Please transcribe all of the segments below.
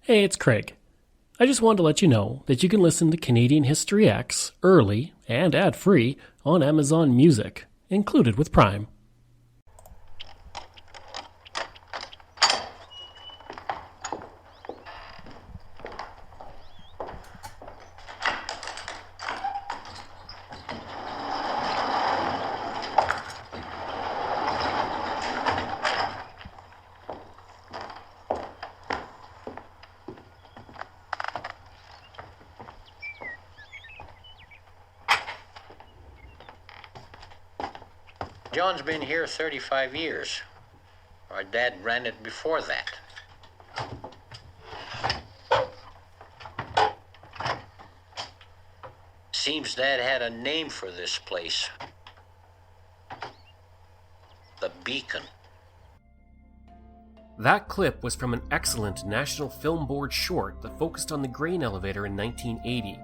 Hey, it's Craig. I just wanted to let you know that you can listen to Canadian History X early and ad-free on Amazon Music, included with Prime. John's been here 35 years. Our dad ran it before that. Seems Dad had a name for this place. The Beacon. That clip was from an excellent National Film Board short that focused on the grain elevator in 1980,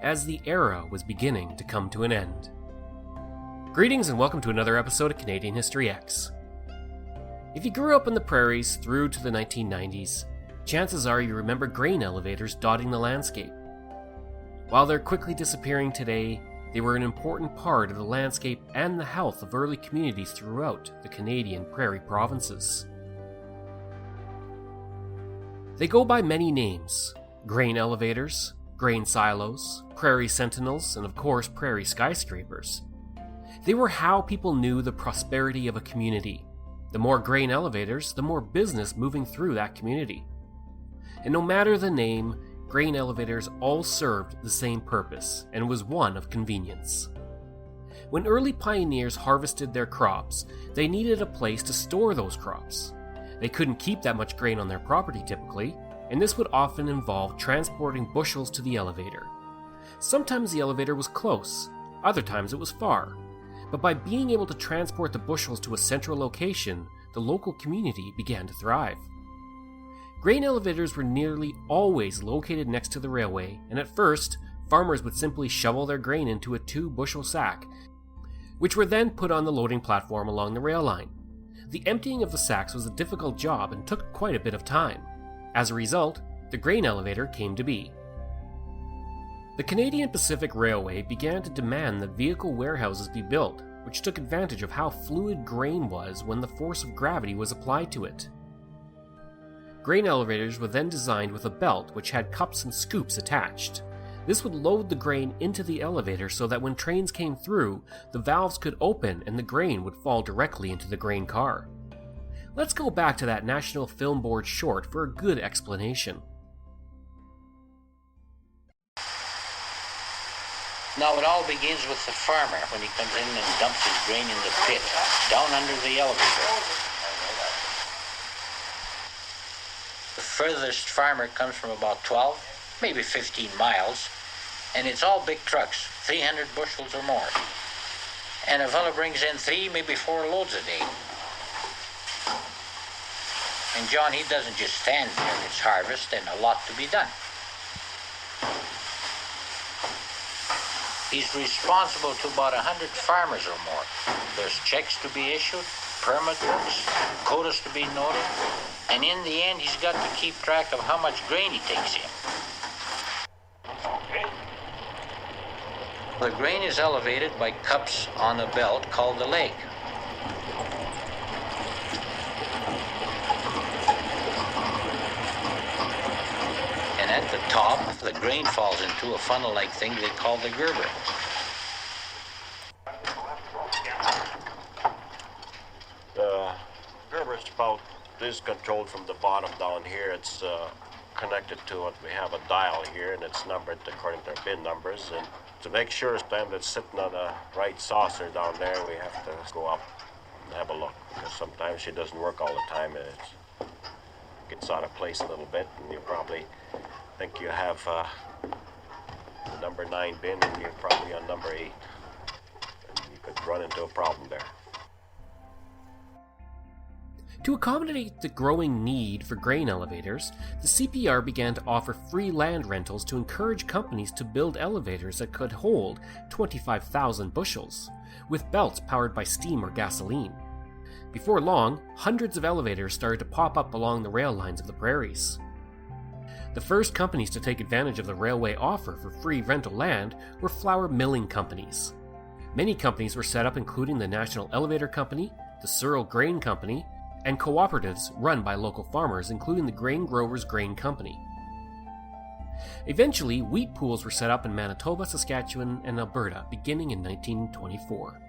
as the era was beginning to come to an end. Greetings and welcome to another episode of Canadian History X. If you grew up in the prairies through to the 1990s, chances are you remember grain elevators dotting the landscape. While they're quickly disappearing today, they were an important part of the landscape and the health of early communities throughout the Canadian Prairie provinces. They go by many names: grain elevators, grain silos, prairie sentinels, and of course prairie skyscrapers. They were how people knew the prosperity of a community. The more grain elevators, the more business moving through that community. And no matter the name, grain elevators all served the same purpose, and was one of convenience. When early pioneers harvested their crops, they needed a place to store those crops. They couldn't keep that much grain on their property typically, and this would often involve transporting bushels to the elevator. Sometimes the elevator was close, other times it was far. But by being able to transport the bushels to a central location, the local community began to thrive. Grain elevators were nearly always located next to the railway, and at first, farmers would simply shovel their grain into a 2-bushel sack, which were then put on the loading platform along the rail line. The emptying of the sacks was a difficult job and took quite a bit of time. As a result, the grain elevator came to be. The Canadian Pacific Railway began to demand that vehicle warehouses be built, which took advantage of how fluid grain was when the force of gravity was applied to it. Grain elevators were then designed with a belt which had cups and scoops attached. This would load the grain into the elevator so that when trains came through, the valves could open and the grain would fall directly into the grain car. Let's go back to that National Film Board short for a good explanation. Now it all begins with the farmer when he comes in and dumps his grain in the pit, down under the elevator. The furthest farmer comes from about 12, maybe 15 miles, and it's all big trucks, 300 bushels or more. And a fella brings in 3, maybe 4 loads a day. And John, he doesn't just stand there, it's harvest and a lot to be done. He's responsible to about 100 farmers or more. There's checks to be issued, permit books, quotas to be noted, and in the end, he's got to keep track of how much grain he takes in. The grain is elevated by cups on a belt called the leg. And at the top, the grain falls into a funnel-like thing they call the gerber. The gerber spout is controlled from the bottom down here. It's connected to what we have a dial here, and it's numbered according to our bin numbers. And to make sure that it's sitting on the right saucer down there, we have to go up and have a look, because sometimes she doesn't work all the time, and it gets out of place a little bit, and you probably think you have the number 9 bin, and you're probably on number 8. And you could run into a problem there. To accommodate the growing need for grain elevators, the CPR began to offer free land rentals to encourage companies to build elevators that could hold 25,000 bushels, with belts powered by steam or gasoline. Before long, hundreds of elevators started to pop up along the rail lines of the prairies. The first companies to take advantage of the railway offer for free rental land were flour milling companies. Many companies were set up, including the National Elevator Company, the Searle Grain Company, and cooperatives run by local farmers, including the Grain Growers Grain Company. Eventually, wheat pools were set up in Manitoba, Saskatchewan, and Alberta, beginning in 1924.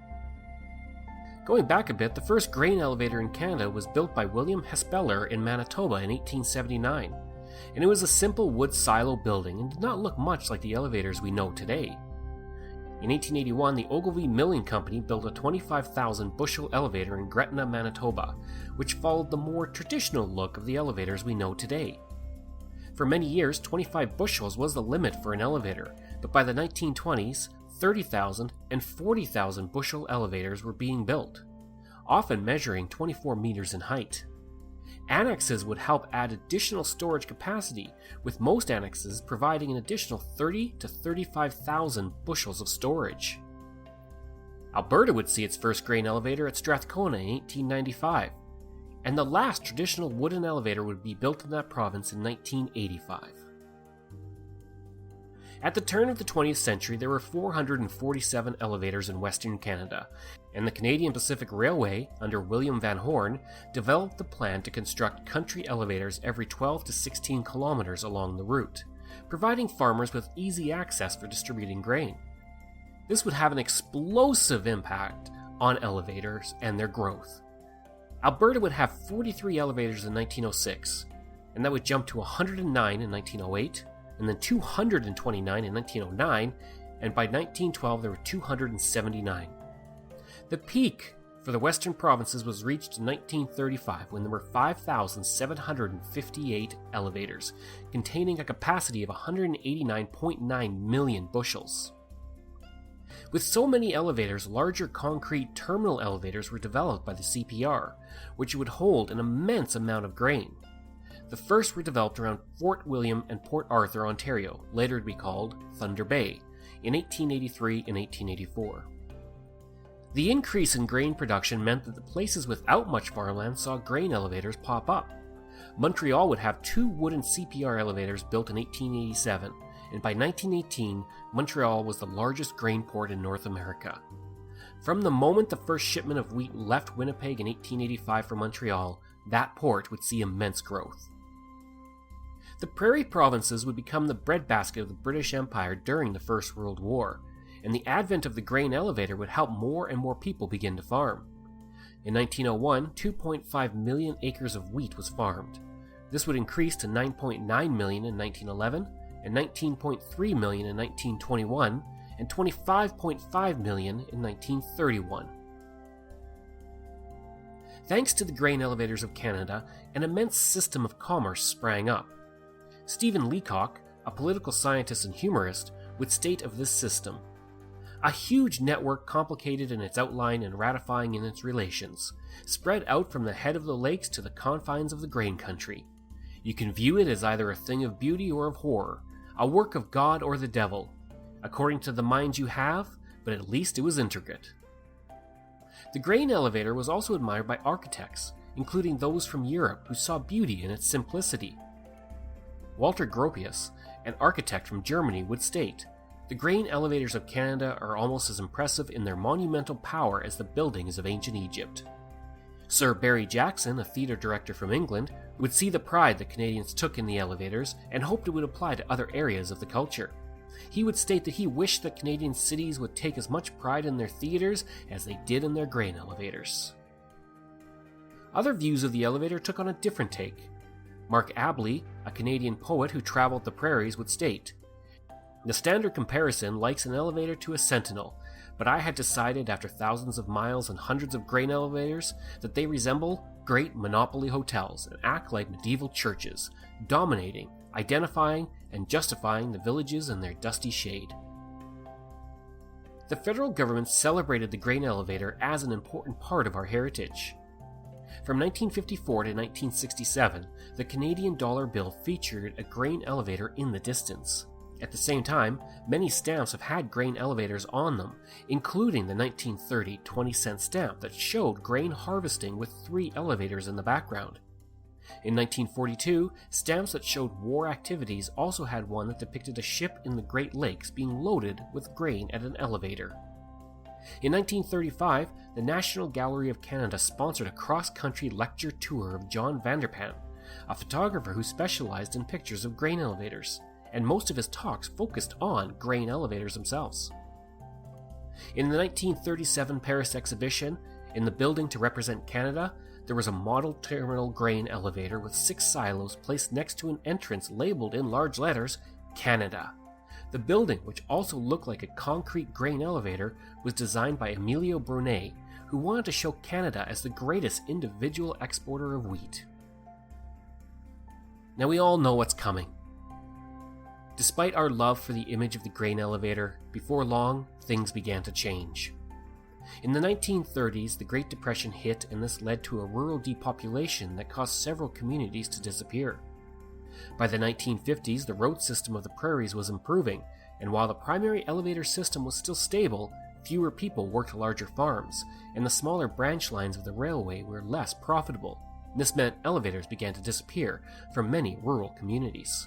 Going back a bit, the first grain elevator in Canada was built by William Hespeler in Manitoba in 1879, and it was a simple wood silo building and did not look much like the elevators we know today. In 1881, the Ogilvy Milling Company built a 25,000 bushel elevator in Gretna, Manitoba, which followed the more traditional look of the elevators we know today. For many years, 25 bushels was the limit for an elevator, but by the 1920s, 30,000 and 40,000 bushel elevators were being built, often measuring 24 meters in height. Annexes would help add additional storage capacity, with most annexes providing an additional 30 to 35,000 bushels of storage. Alberta would see its first grain elevator at Strathcona in 1895, and the last traditional wooden elevator would be built in that province in 1985. At the turn of the 20th century, there were 447 elevators in Western Canada, and the Canadian Pacific Railway, under William Van Horn, developed the plan to construct country elevators every 12 to 16 kilometers along the route, providing farmers with easy access for distributing grain. This would have an explosive impact on elevators and their growth. Alberta would have 43 elevators in 1906, and that would jump to 109 in 1908, and then 229 in 1909, and by 1912 there were 279. The peak for the western provinces was reached in 1935 when there were 5,758 elevators, containing a capacity of 189.9 million bushels. With so many elevators, larger concrete terminal elevators were developed by the CPR, which would hold an immense amount of grain. The first were developed around Fort William and Port Arthur, Ontario, later to be called Thunder Bay, in 1883 and 1884. The increase in grain production meant that the places without much farmland saw grain elevators pop up. Montreal would have 2 wooden CPR elevators built in 1887, and by 1918, Montreal was the largest grain port in North America. From the moment the first shipment of wheat left Winnipeg in 1885 for Montreal, that port would see immense growth. The Prairie provinces would become the breadbasket of the British Empire during the First World War, and the advent of the grain elevator would help more and more people begin to farm. In 1901, 2.5 million acres of wheat was farmed. This would increase to 9.9 million in 1911, and 19.3 million in 1921, and 25.5 million in 1931. Thanks to the grain elevators of Canada, an immense system of commerce sprang up. Stephen Leacock, a political scientist and humorist, would state of this system: a huge network complicated in its outline and ratifying in its relations, spread out from the head of the lakes to the confines of the grain country. You can view it as either a thing of beauty or of horror, a work of God or the devil, according to the mind you have, but at least it was intricate. The grain elevator was also admired by architects, including those from Europe who saw beauty in its simplicity. Walter Gropius, an architect from Germany, would state, "The grain elevators of Canada are almost as impressive in their monumental power as the buildings of ancient Egypt." Sir Barry Jackson, a theatre director from England, would see the pride the Canadians took in the elevators and hoped it would apply to other areas of the culture. He would state that he wished that Canadian cities would take as much pride in their theatres as they did in their grain elevators. Other views of the elevator took on a different take. Mark Abley, a Canadian poet who traveled the prairies, would state, "The standard comparison likes an elevator to a sentinel, but I had decided after thousands of miles and hundreds of grain elevators that they resemble great monopoly hotels and act like medieval churches, dominating, identifying, and justifying the villages in their dusty shade." The federal government celebrated the grain elevator as an important part of our heritage. From 1954 to 1967, the Canadian dollar bill featured a grain elevator in the distance. At the same time, many stamps have had grain elevators on them, including the 1930 20-cent stamp that showed grain harvesting with 3 elevators in the background. In 1942, stamps that showed war activities also had one that depicted a ship in the Great Lakes being loaded with grain at an elevator. In 1935, the National Gallery of Canada sponsored a cross-country lecture tour of John Vanderpan, a photographer who specialized in pictures of grain elevators, and most of his talks focused on grain elevators themselves. In the 1937 Paris exhibition, in the building to represent Canada, there was a model terminal grain elevator with 6 silos placed next to an entrance labeled in large letters, Canada. The building, which also looked like a concrete grain elevator, was designed by Emilio Brunet, who wanted to show Canada as the greatest individual exporter of wheat. Now we all know what's coming. Despite our love for the image of the grain elevator, before long, things began to change. In the 1930s, the Great Depression hit, and this led to a rural depopulation that caused several communities to disappear. By the 1950s, the road system of the prairies was improving, and while the primary elevator system was still stable, fewer people worked larger farms, and the smaller branch lines of the railway were less profitable. This meant elevators began to disappear from many rural communities.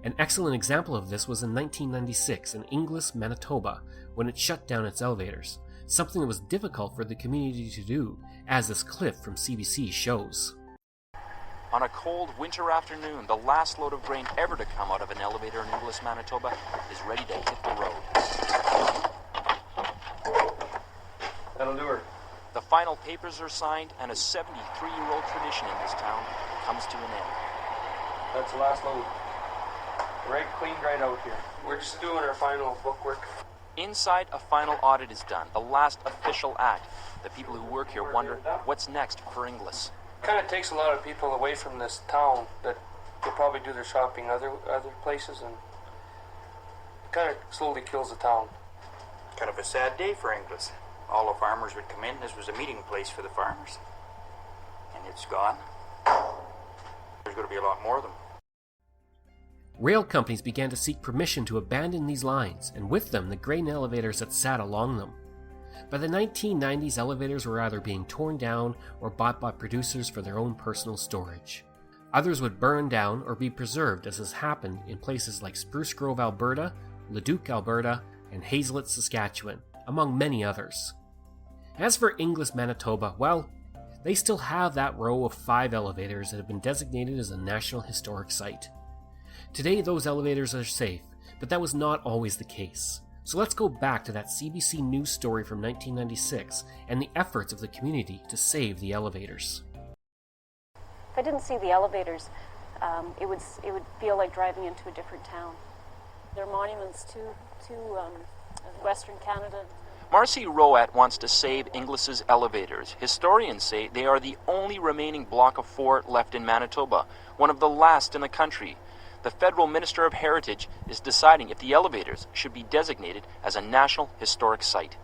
An excellent example of this was in 1996 in Inglis, Manitoba, when it shut down its elevators, something that was difficult for the community to do, as this clip from CBC shows. On a cold winter afternoon, the last load of grain ever to come out of an elevator in Inglis, Manitoba is ready to hit the road. That'll do her. The final papers are signed, and a 73-year-old tradition in this town comes to an end. That's the last load. Cleaned right out here. We're just doing our final bookwork. Inside, a final audit is done, the last official act. The people who work here wonder what's next for Inglis. Kind of takes a lot of people away from this town that could probably do their shopping other places, and it kind of slowly kills the town. Kind of a sad day for Inglis. All the farmers would come in. This was a meeting place for the farmers. And it's gone. There's going to be a lot more of them. Rail companies began to seek permission to abandon these lines, and with them the grain elevators that sat along them. By the 1990s, elevators were either being torn down or bought by producers for their own personal storage. Others would burn down or be preserved, as has happened in places like Spruce Grove, Alberta, Leduc, Alberta, and Hazelet, Saskatchewan, among many others. As for Inglis, Manitoba, well, they still have that row of 5 elevators that have been designated as a National Historic Site. Today, those elevators are safe, but that was not always the case. So let's go back to that CBC News story from 1996 and the efforts of the community to save the elevators. If I didn't see the elevators, it would feel like driving into a different town. They're monuments to Western Canada. Marcy Rowat wants to save Inglis's elevators. Historians say they are the only remaining block of 4 left in Manitoba, one of the last in the country. The Federal Minister of Heritage is deciding if the elevators should be designated as a National Historic Site.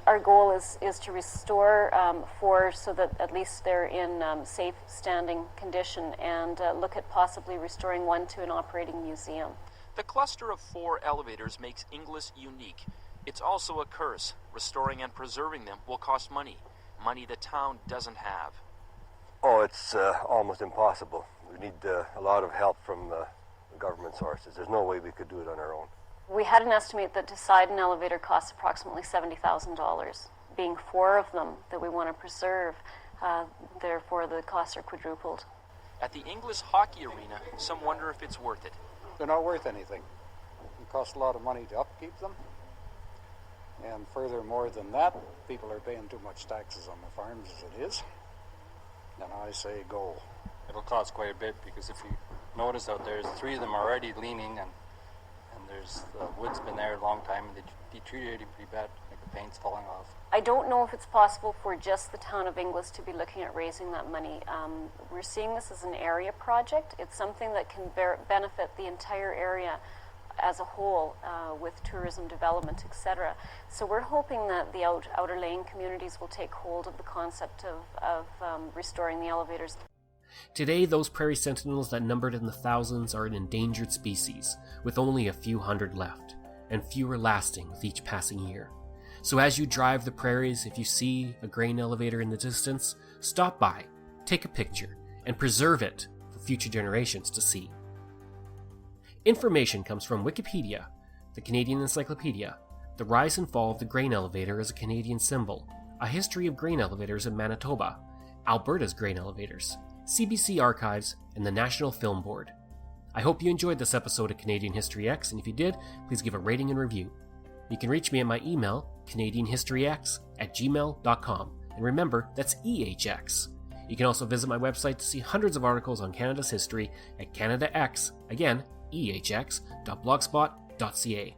Our goal is to restore 4 so that at least they're in safe standing condition, and look at possibly restoring 1 to an operating museum. The cluster of 4 elevators makes Inglis unique. It's also a curse. Restoring and preserving them will cost money the town doesn't have. Oh, it's almost impossible. We need a lot of help from government sources. There's no way we could do it on our own. We had an estimate that to side an elevator costs approximately $70,000. Being 4 of them that we want to preserve, therefore the costs are quadrupled. At the Inglis Hockey Arena, some wonder if it's worth it. They're not worth anything. It costs a lot of money to upkeep them. And furthermore than that, people are paying too much taxes on the farms as it is. And I say go. It'll cost quite a bit, because if you notice out there's 3 of them already leaning, and there's the wood's been there a long time, and they deteriorating pretty bad, like the paint's falling off. I don't know if it's possible for just the town of Inglis to be looking at raising that money. We're seeing this as an area project. It's something that can benefit the entire area as a whole, with tourism development, etc. So we're hoping that the outer lane communities will take hold of the concept of restoring the elevators. Today, those prairie sentinels that numbered in the thousands are an endangered species, with only a few hundred left, and fewer lasting with each passing year. So as you drive the prairies, if you see a grain elevator in the distance, stop by, take a picture, and preserve it for future generations to see. Information comes from Wikipedia, the Canadian Encyclopedia, The Rise and Fall of the Grain Elevator as a Canadian Symbol, A History of Grain Elevators in Manitoba, Alberta's Grain Elevators, CBC Archives, and the National Film Board. I hope you enjoyed this episode of Canadian History X, and if you did, please give a rating and review. You can reach me at my email, canadianhistoryx@gmail.com, and remember, that's EHX. You can also visit my website to see hundreds of articles on Canada's history at CanadaX, again, ehx.blogspot.ca.